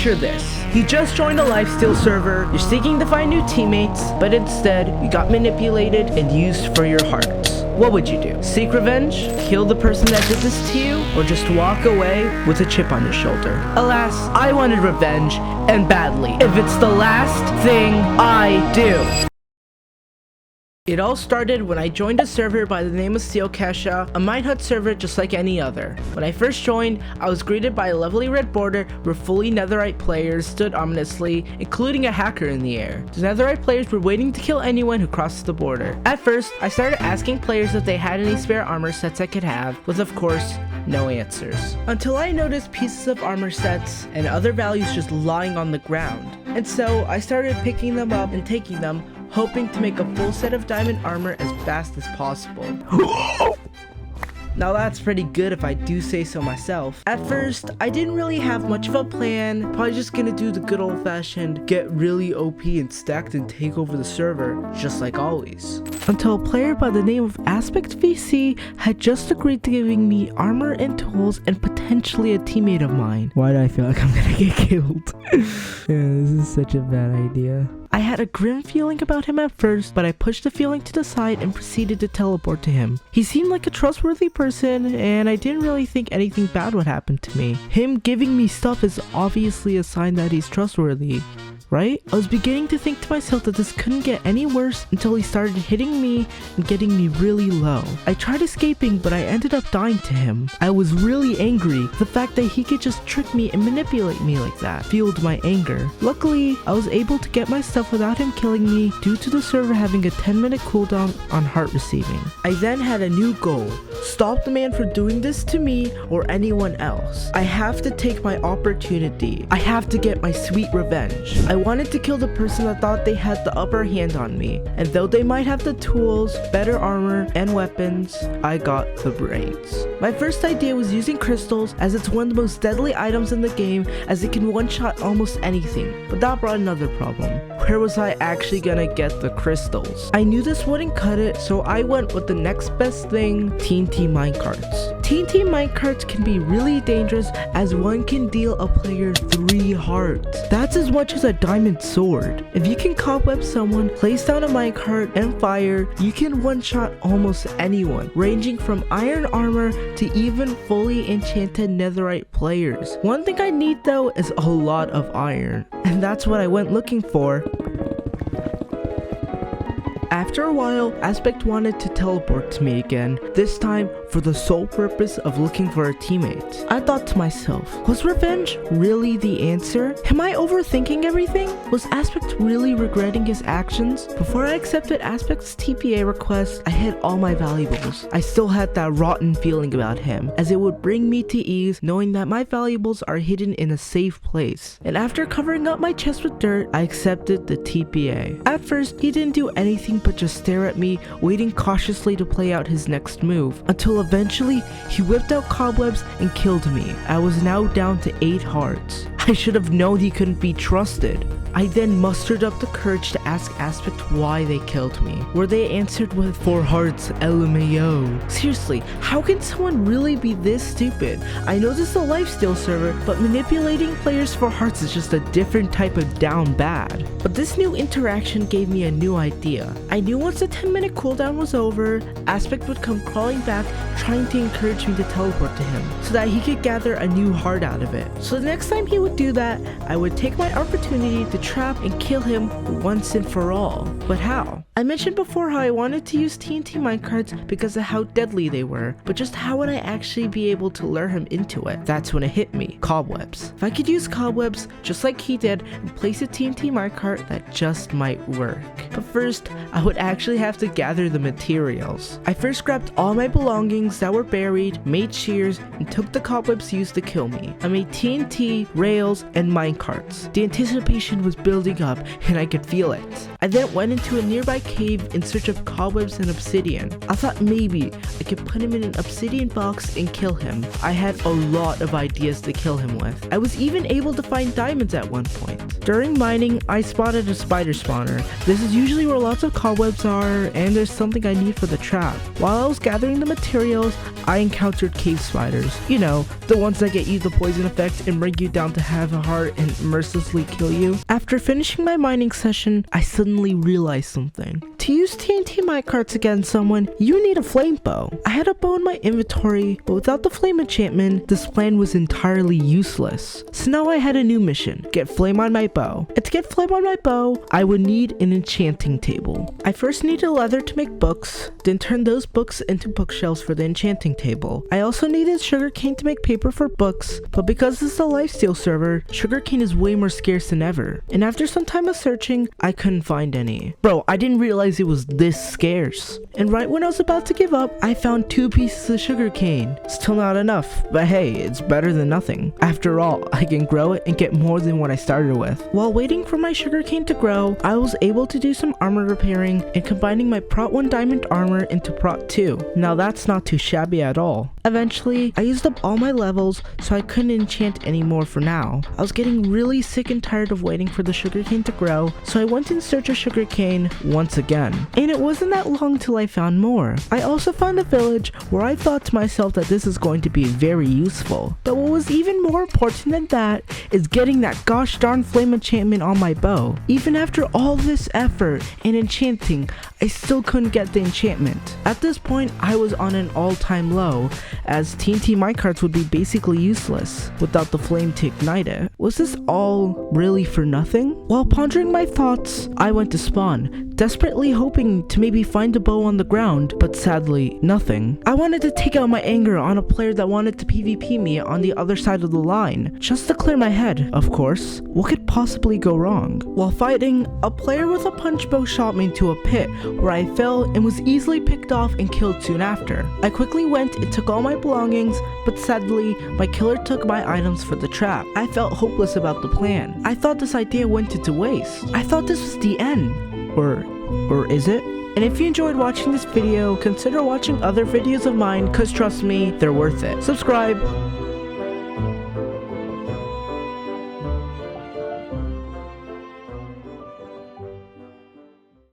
Picture this. You just joined a Lifesteal server, you're seeking to find new teammates, but instead, you got manipulated and used for your hearts. What would you do? Seek revenge? Kill the person that did this to you? Or just walk away with a chip on your shoulder? Alas, I wanted revenge, and badly. If it's the last thing I do. It all started when I joined a server by the name of Skillett, a minehut server just like any other. When I first joined, I was greeted by a lovely red border where fully netherite players stood ominously, including a hacker in the air. The netherite players were waiting to kill anyone who crossed the border. At first, I started asking players if they had any spare armor sets I could have, with of course, no answers. Until I noticed pieces of armor sets and other values just lying on the ground. And so I started picking them up and taking them, hoping to make a full set of diamond armor as fast as possible. Now that's pretty good if I do say so myself. At first, I didn't really have much of a plan, probably just gonna do the good old-fashioned get really OP and stacked and take over the server, just like always. Until a player by the name of Aspect VC had just agreed to giving me armor and tools and potentially a teammate of mine. Why do I feel like I'm gonna get killed? Yeah, this is such a bad idea. I had a grim feeling about him at first, but I pushed the feeling to the side and proceeded to teleport to him. He seemed like a trustworthy person, and I didn't really think anything bad would happen to me. Him giving me stuff is obviously a sign that he's trustworthy, right? I was beginning to think to myself that this couldn't get any worse until he started hitting me and getting me really low. I tried escaping, but I ended up dying to him. I was really angry. The fact that he could just trick me and manipulate me like that fueled my anger. Luckily, I was able to get my stuff without him killing me due to the server having a 10-minute cooldown on heart receiving. I then had a new goal. Stop the man from doing this to me or anyone else. I have to take my opportunity. I have to get my sweet revenge. I wanted to kill the person that thought they had the upper hand on me, and though they might have the tools, better armor, and weapons, I got the brains. My first idea was using crystals, as it's one of the most deadly items in the game, as it can one-shot almost anything, but that brought another problem. Where was I actually gonna get the crystals? I knew this wouldn't cut it, so I went with the next best thing, TNT minecarts. TNT minecarts can be really dangerous, as one can deal a player 3 hearts. That's as much as a diamond sword. If you can cobweb someone, place down a minecart, and fire, you can one-shot almost anyone, ranging from iron armor to even fully enchanted netherite players. One thing I need though is a lot of iron, and that's what I went looking for. After a while, Aspect wanted to teleport to me again, this time for the sole purpose of looking for a teammate. I thought to myself, was revenge really the answer? Am I overthinking everything? Was Aspect really regretting his actions? Before I accepted Aspect's TPA request, I hid all my valuables. I still had that rotten feeling about him, as it would bring me to ease knowing that my valuables are hidden in a safe place. And after covering up my chest with dirt, I accepted the TPA. At first, he didn't do anything but just stare at me, waiting cautiously to play out his next move, until eventually he whipped out cobwebs and killed me. I was now down to 8 hearts. I should have known he couldn't be trusted. I then mustered up the courage to ask Aspect why they killed me, where they answered with 4 hearts LMAO. Seriously, how can someone really be this stupid? I know this is a Lifesteal server, but manipulating players for hearts is just a different type of down bad. But this new interaction gave me a new idea. I knew once the 10-minute cooldown was over, Aspect would come crawling back, trying to encourage me to teleport to him, so that he could gather a new heart out of it. So the next time he would do that, I would take my opportunity to trap and kill him once and for all. But how? I mentioned before how I wanted to use TNT minecarts because of how deadly they were, but just how would I actually be able to lure him into it? That's when it hit me. Cobwebs. If I could use cobwebs just like he did and place a TNT minecart, that just might work. But first, I would actually have to gather the materials. I first grabbed all my belongings that were buried, made shears, and took the cobwebs used to kill me. I made TNT, rails, and minecarts. The anticipation was building up, and I could feel it. I then went into a nearby cave in search of cobwebs and obsidian. I thought maybe I could put him in an obsidian box and kill him. I had a lot of ideas to kill him with. I was even able to find diamonds at one point. During mining, I spotted a spider spawner. This is usually where lots of cobwebs are, and there's something I need for the trap. While I was gathering the materials, I encountered cave spiders. You know, The ones that get you the poison effect and bring you down to half a heart and mercilessly kill you. After finishing my mining session, I suddenly realized something. To use TNT minecarts against someone, you need a flame bow. I had a bow in my inventory, but without the flame enchantment, this plan was entirely useless. So now I had a new mission, get flame on my bow. And to get flame on my bow, I would need an enchanting table. I first needed leather to make books, then turn those books into bookshelves for the enchanting table. I also needed sugarcane to make paper for books, but because this is a Lifesteal server, sugarcane is way more scarce than ever. And after some time of searching, I couldn't find any. Bro, I didn't realize it was this scarce. And right when I was about to give up, I found 2 pieces of sugarcane. Still not enough, but hey, it's better than nothing. After all, I can grow it and get more than what I started with. While waiting for my sugarcane to grow, I was able to do some armor repairing and combining my Prot 1 diamond armor into Prot 2. Now that's not too shabby at all. Eventually, I used up all my levels, so I couldn't enchant anymore for now. I was getting really sick and tired of waiting for the sugarcane to grow, so I went in search of sugarcane once again. And it wasn't that long till I found more. I also found a village where I thought to myself that this is going to be very useful. But what was even more important than that is getting that gosh darn flame enchantment on my bow. Even after all this effort and enchanting, I still couldn't get the enchantment. At this point, I was on an all-time low, as TNT minecarts would be basically useless without the flame to ignite it. Was this all really for nothing? While pondering my thoughts, I went to spawn, desperately hoping to maybe find a bow on the ground, but sadly, nothing. I wanted to take out my anger on a player that wanted to PvP me on the other side of the line, just to clear my head, of course. What could possibly go wrong? While fighting, a player with a punch bow shot me into a pit, where I fell and was easily picked off and killed soon after. I quickly went and took all my belongings, but sadly, my killer took my items for the trap. I felt hopeless about the plan. I thought this idea went into waste. I thought this was the end. Or is it? And if you enjoyed watching this video, consider watching other videos of mine, cause trust me, they're worth it. Subscribe!